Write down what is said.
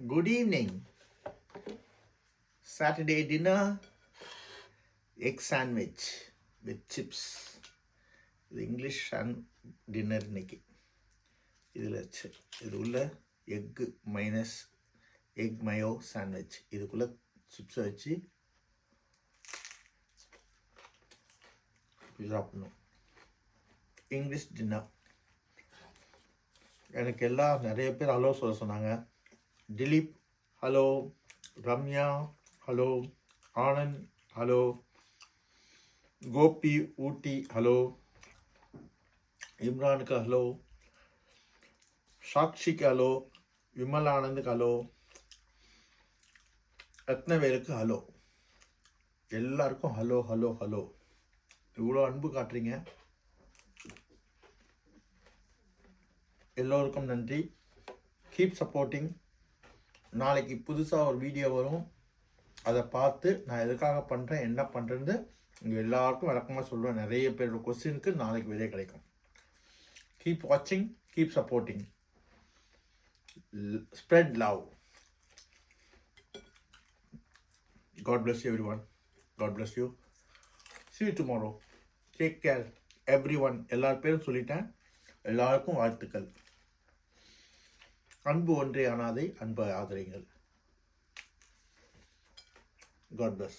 Good evening. Saturday dinner, egg sandwich with chips. இது English dinner இன்னைக்கு. இதில் இது உள்ள egg mayonnaise egg mayo sandwich. இதுக்குள்ளே சிப்ஸை வச்சு சாப்பிடணும். English dinner. எனக்கு நிறைய பேர் ஹலோ சொல்ல சொன்னாங்க. Dilip hello, Ramya hello, Anand hello, Gopi Ooty hello, இம்ரானுக்கு ஹலோ, சாக்ஷிக்கு ஹலோ, விமல் ஆனந்துக்கு ஹலோ, ரத்னவேலுக்கு ஹலோ. எல்லாருக்கும் ஹலோ ஹலோ ஹலோ. இவ்வளோ அன்பு காட்டுறீங்க, எல்லோருக்கும் நன்றி. Keep supporting. நாளைக்கு புதுசாக ஒரு வீடியோ வரும், அதை பார்த்து நான் எதுக்காக பண்ணுறேன் என்ன பண்ணுறது உங்கள் எல்லாருக்கும் விளக்கமாக சொல்லுவேன். நிறைய பேரோட கொஸ்டினுக்கு நாளைக்கு விடை கிடைக்கும். கீப் வாட்சிங், keep supporting, spread love. God bless you everyone. God bless you. See you tomorrow. Take care everyone. எல்லார் பேரும் சொல்லிட்டேன். எல்லாருக்கும் வாழ்த்துக்கள். அன்பு ஒன்றே அனாதை, அன்பை ஆதரிங்கள். God bless.